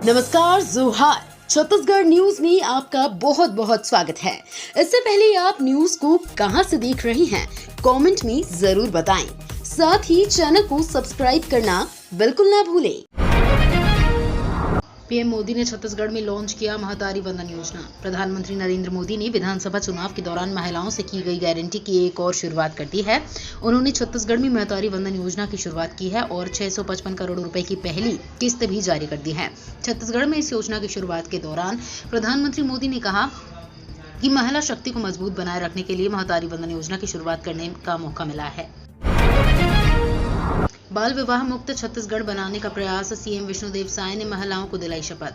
नमस्कार, जोहार। छत्तीसगढ़ न्यूज में आपका बहुत बहुत स्वागत है। इससे पहले आप न्यूज को कहां से देख रहे हैं, कमेंट में जरूर बताएं। साथ ही चैनल को सब्सक्राइब करना बिल्कुल ना भूलें। पीएम मोदी ने छत्तीसगढ़ में लॉन्च किया महतारी वंदन योजना। प्रधानमंत्री नरेंद्र मोदी ने विधानसभा चुनाव के दौरान महिलाओं से की गई गारंटी की एक और शुरुआत कर दी है। उन्होंने छत्तीसगढ़ में महतारी वंदन योजना की शुरुआत की है और 655 करोड़ रुपए की पहली किस्त भी जारी कर दी है। छत्तीसगढ़ में इस योजना की शुरुआत के दौरान प्रधानमंत्री मोदी ने कहा कि महिला शक्ति को मजबूत बनाए रखने के लिए महतारी वंदन योजना की शुरुआत करने का मौका मिला है। बाल विवाह मुक्त छत्तीसगढ़ बनाने का प्रयास, सीएम विष्णुदेव साय ने महिलाओं को दिलाई शपथ।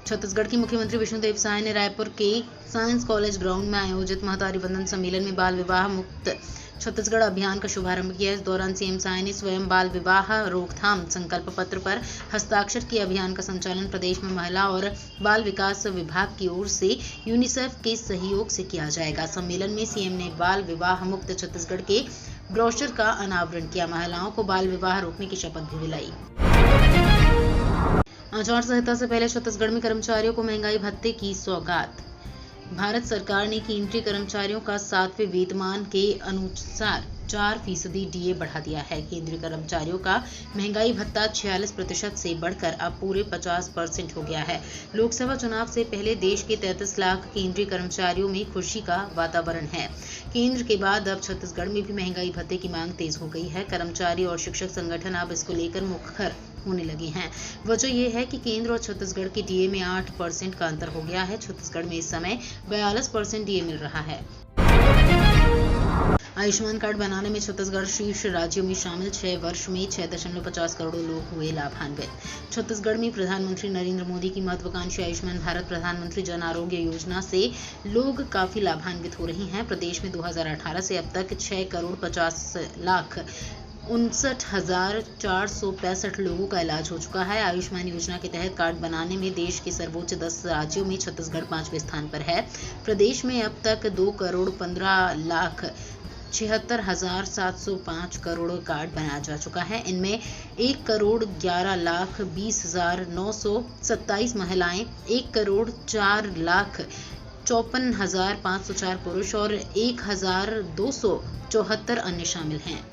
छत्तीसगढ़ के मुख्यमंत्री विष्णुदेव साय ने रायपुर के साइंस कॉलेज ग्राउंड में आयोजित महतारी वंदन सम्मेलन में बाल विवाह मुक्त छत्तीसगढ़ अभियान का शुभारंभ किया। इस दौरान सीएम साय ने स्वयं बाल विवाह रोकथाम संकल्प पत्र पर हस्ताक्षर किए। अभियान का संचालन प्रदेश में महिला और बाल विकास विभाग की ओर से यूनिसेफ के सहयोग से किया जाएगा। सम्मेलन में सीएम ने बाल विवाह मुक्त छत्तीसगढ़ के ब्रोशर का अनावरण किया। महिलाओं को बाल विवाह रोकने की शपथ भी दिलाई। आचार संहिता से पहले छत्तीसगढ़ में कर्मचारियों को महंगाई भत्ते की सौगात। भारत सरकार ने केंद्रीय कर्मचारियों का 7वें वेतनमान के अनुसार 4% डीए बढ़ा दिया है। केंद्रीय कर्मचारियों का महंगाई भत्ता 46% से बढ़कर अब पूरे 50% हो गया है। लोकसभा चुनाव से पहले देश के 33 लाख केंद्रीय कर्मचारियों में खुशी का वातावरण है। केंद्र के बाद अब छत्तीसगढ़ में भी महंगाई भत्ते की मांग तेज हो गई है। कर्मचारी और शिक्षक संगठन अब इसको लेकर मुखर होने लगे हैं। वजह यह है कि केंद्र और छत्तीसगढ़ के डीए में 8% का अंतर हो गया है। छत्तीसगढ़ में इस समय 42% डीए मिल रहा है। आयुष्मान कार्ड बनाने में छत्तीसगढ़ शीर्ष राज्यों में शामिल। 6 वर्ष में 6.50 करोड़ लोग हुए लाभान्वित। छत्तीसगढ़ में प्रधानमंत्री नरेंद्र मोदी की महत्वाकांक्षी आयुष्मान भारत प्रधानमंत्री जन आरोग्य योजना से लोग काफी लाभान्वित हो रहे हैं। प्रदेश में 2018 से अब तक 6,50,59,465 लोगों का इलाज हो चुका है। आयुष्मान योजना के तहत कार्ड बनाने में देश के सर्वोच्च 10 राज्यों में छत्तीसगढ़ 5वें स्थान पर है। प्रदेश में अब तक 2,15,76,705 करोड़ कार्ड बनाया जा चुका है। इनमें 1,11,20,927 महिलाएं, 1,04,54,504 पुरुष और 1,274 अन्य शामिल हैं।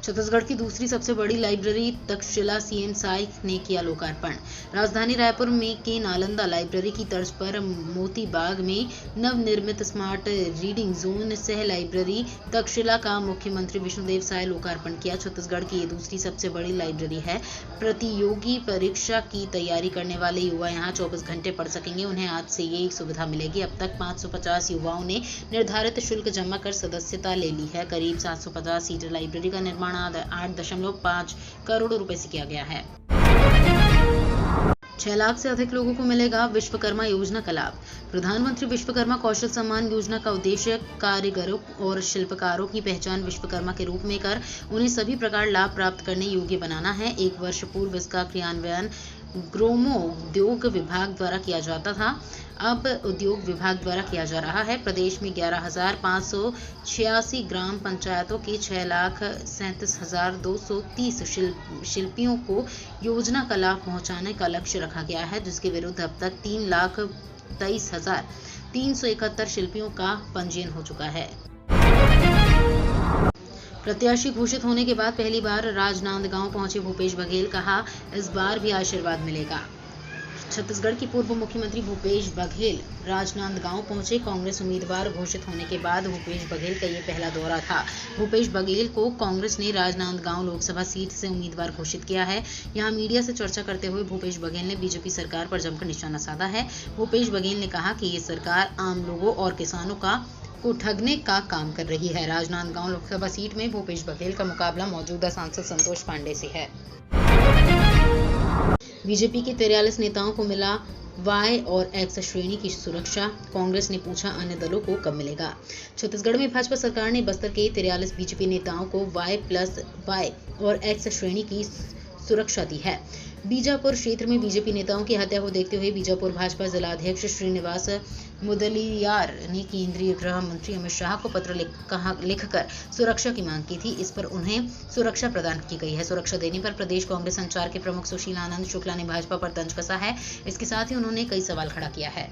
छत्तीसगढ़ की दूसरी सबसे बड़ी लाइब्रेरी तक्षशिला सीएम साय ने किया लोकार्पण। राजधानी रायपुर में के नालंदा लाइब्रेरी की तर्ज पर मोती बाग में नवनिर्मित स्मार्ट रीडिंग जोन सह लाइब्रेरी तक्षशिला का मुख्यमंत्री विष्णुदेव साय लोकार्पण किया। छत्तीसगढ़ की ये दूसरी सबसे बड़ी लाइब्रेरी है। प्रतियोगी परीक्षा की तैयारी करने वाले युवा यहाँ 24 घंटे पढ़ सकेंगे। उन्हें आज से ये सुविधा मिलेगी। अब तक 550 युवाओं ने निर्धारित शुल्क जमा कर सदस्यता ले ली है। करीब 750 सीटर लाइब्रेरी का निर्माण 8.5 करोड़ रुपए से किया गया है। 6 लाख से अधिक लोगों को मिलेगा विश्वकर्मा योजना का लाभ। प्रधानमंत्री विश्वकर्मा कौशल सम्मान योजना का उद्देश्य कारीगरों और शिल्पकारों की पहचान विश्वकर्मा के रूप में कर उन्हें सभी प्रकार लाभ प्राप्त करने योग्य बनाना है। 1 वर्ष पूर्व इसका क्रियान्वयन ग्रामो उद्योग विभाग द्वारा किया जाता था, अब उद्योग विभाग द्वारा किया जा रहा है। प्रदेश में 11,586 ग्राम पंचायतों के 6,37,230 शिल्पियों को योजना का लाभ पहुंचाने का लक्ष्य रखा गया है, जिसके विरुद्ध अब तक 3,23,371 शिल्पियों का पंजीयन हो चुका है। प्रत्याशी घोषित होने के बाद पहली बार राजनांदगांव पहुंचे भूपेश बघेल, कहा इस बार भी आशीर्वाद मिलेगा। छत्तीसगढ़ के पूर्व मुख्यमंत्री भूपेश बघेल राजनांदगांव पहुंचे। कांग्रेस उम्मीदवार घोषित होने के बाद भूपेश बघेल का ये पहला दौरा था। भूपेश बघेल को कांग्रेस ने राजनांदगांव लोकसभा सीट से उम्मीदवार घोषित किया है। यहां मीडिया से चर्चा करते हुए भूपेश बघेल ने बीजेपी सरकार पर जमकर निशाना साधा है। भूपेश बघेल ने कहा कि ये सरकार आम लोगों और किसानों को ठगने का काम कर रही है। राजनांदगांव लोकसभा सीट में भूपेश बघेल का मुकाबला मौजूदा सांसद संतोष पांडे से है। बीजेपी के 43 नेताओं को मिला वाई और एक्स श्रेणी की सुरक्षा। कांग्रेस ने पूछा अन्य दलों को कब मिलेगा। छत्तीसगढ़ में भाजपा सरकार ने बस्तर के 43 बीजेपी नेताओं को वाई+ वाई और एक्स श्रेणी की सुरक्षा दी है। बीजापुर क्षेत्र में बीजेपी नेताओं की हत्या को देखते हुए बीजापुर भाजपा जिलाध्यक्ष श्रीनिवास मुदलियार ने केंद्रीय गृह मंत्री अमित शाह को पत्र लिखकर सुरक्षा की मांग की थी। इस पर उन्हें सुरक्षा प्रदान की गई है। सुरक्षा देने पर प्रदेश कांग्रेस संचार के प्रमुख सुशील आनंद शुक्ला ने भाजपा पर तंज कसा है। इसके साथ ही उन्होंने कई सवाल खड़ा किया है।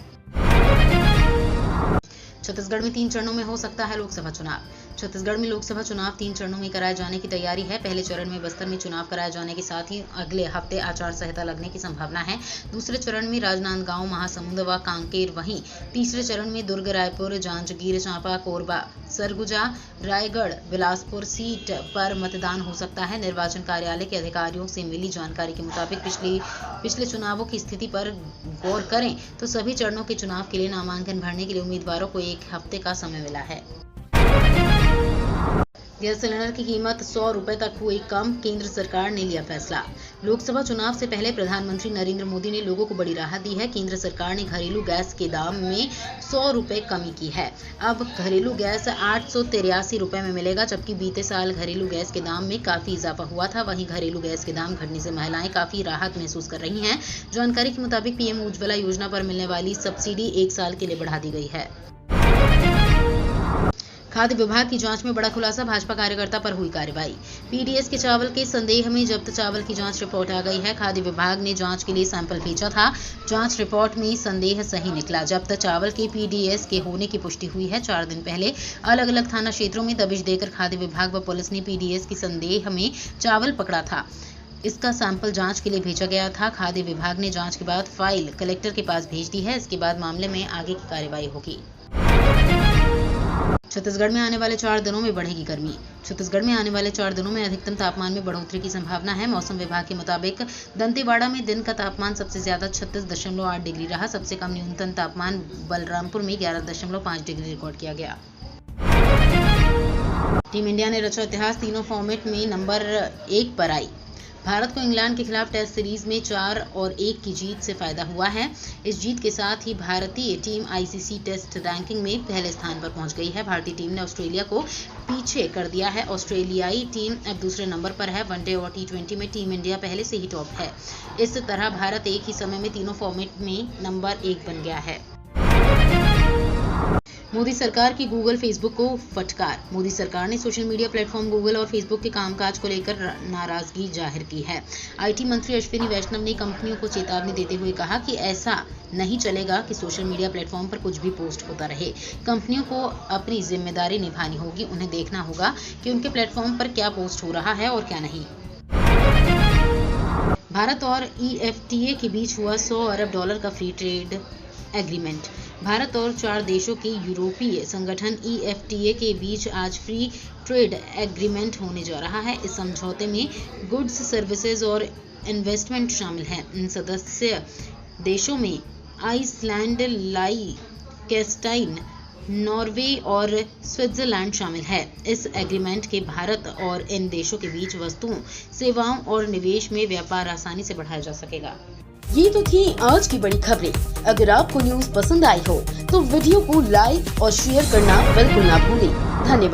छत्तीसगढ़ में 3 चरणों में हो सकता है लोकसभा चुनाव। छत्तीसगढ़ में लोकसभा चुनाव 3 चरणों में कराए जाने की तैयारी है। पहले चरण में बस्तर में चुनाव कराए जाने के साथ ही अगले हफ्ते आचार संहिता लगने की संभावना है। दूसरे चरण में राजनांदगांव, महासमुंद व कांकेर, वहीं तीसरे चरण में दुर्ग, रायपुर, जांजगीर चांपा, कोरबा, सरगुजा, रायगढ़, बिलासपुर सीट पर मतदान हो सकता है। निर्वाचन कार्यालय के अधिकारियों से मिली जानकारी के मुताबिक पिछले चुनावों की स्थिति पर गौर करें तो सभी चरणों के चुनाव के लिए नामांकन भरने के लिए उम्मीदवारों को 1 हफ्ते का समय मिला है। गैस सिलेंडर की कीमत 100 रुपए तक हुई कम, केंद्र सरकार ने लिया फैसला। लोकसभा चुनाव से पहले प्रधानमंत्री नरेंद्र मोदी ने लोगों को बड़ी राहत दी है। केंद्र सरकार ने घरेलू गैस के दाम में 100 रुपए कमी की है। अब घरेलू गैस 883 रुपए में मिलेगा, जबकि बीते साल घरेलू गैस के दाम में काफी इजाफा हुआ था। वहीं घरेलू गैस के दाम घटने से महिलाएं काफी राहत महसूस कर रही हैं। जानकारी के मुताबिक पीएम उज्ज्वला योजना पर मिलने वाली सब्सिडी 1 साल के लिए बढ़ा दी गई है। खाद्य विभाग की जांच में बड़ा खुलासा, भाजपा कार्यकर्ता पर हुई कार्रवाई। पीडीएस के चावल के संदेह में जब्त चावल की जांच रिपोर्ट आ गई है। खाद्य विभाग ने जांच के लिए सैंपल भेजा था। जांच रिपोर्ट में संदेह सही निकला। जब्त चावल के पीडीएस के होने की पुष्टि हुई है। 4 दिन पहले अलग अलग थाना क्षेत्रों में दबिश देकर खाद्य विभाग व पुलिस ने पीडीएस की संदेह में चावल पकड़ा था। इसका सैंपल जांच के लिए भेजा गया था। खाद्य विभाग ने जांच के बाद फाइल कलेक्टर के पास भेज दी है। इसके बाद मामले में आगे की कार्रवाई होगी। छत्तीसगढ़ में आने वाले 4 दिनों में बढ़ेगी गर्मी। छत्तीसगढ़ में आने वाले 4 दिनों में अधिकतम तापमान में बढ़ोतरी की संभावना है। मौसम विभाग के मुताबिक दंतेवाड़ा में दिन का तापमान सबसे ज्यादा 36.8 डिग्री रहा। सबसे कम न्यूनतम तापमान बलरामपुर में 11.5 डिग्री रिकॉर्ड किया गया। टीम इंडिया ने रचा इतिहास, तीनों फॉर्मेट में नंबर 1 पर आई। भारत को इंग्लैंड के खिलाफ टेस्ट सीरीज में 4-1 की जीत से फायदा हुआ है। इस जीत के साथ ही भारतीय टीम आईसीसी टेस्ट रैंकिंग में पहले स्थान पर पहुंच गई है। भारतीय टीम ने ऑस्ट्रेलिया को पीछे कर दिया है। ऑस्ट्रेलियाई टीम अब दूसरे नंबर पर है। वनडे और टी20 में टीम इंडिया पहले से ही टॉप है। इस तरह भारत एक ही समय में तीनों फॉर्मेट में नंबर 1 बन गया है। मोदी सरकार की गूगल फेसबुक को फटकार। मोदी सरकार ने सोशल मीडिया प्लेटफॉर्म गूगल और फेसबुक के कामकाज को लेकर नाराजगी जाहिर की है। आईटी मंत्री अश्विनी वैष्णव ने कंपनियों को चेतावनी देते हुए कहा कि ऐसा नहीं चलेगा कि सोशल मीडिया प्लेटफॉर्म पर कुछ भी पोस्ट होता रहे। कंपनियों को अपनी जिम्मेदारी निभानी होगी। उन्हें देखना होगा कि उनके प्लेटफॉर्म पर क्या पोस्ट हो रहा है और क्या नहीं। भारत और EFTA के बीच हुआ $100 अरब का फ्री ट्रेड एग्रीमेंट। भारत और 4 देशों के यूरोपीय संगठन EFTA के बीच आज फ्री ट्रेड एग्रीमेंट होने जा रहा है। इस समझौते में गुड्स, सर्विसेज और इन्वेस्टमेंट शामिल हैं। इन सदस्य देशों में आइसलैंड, लाइकेस्टाइन, नॉर्वे और स्विट्जरलैंड शामिल है। इस एग्रीमेंट के भारत और इन देशों के बीच वस्तुओं, सेवाओं और निवेश में व्यापार आसानी से बढ़ाया जा सकेगा। ये तो थी आज की बड़ी खबरें। अगर आपको न्यूज़ पसंद आई हो तो वीडियो को लाइक और शेयर करना बिल्कुल ना भूलें। धन्यवाद।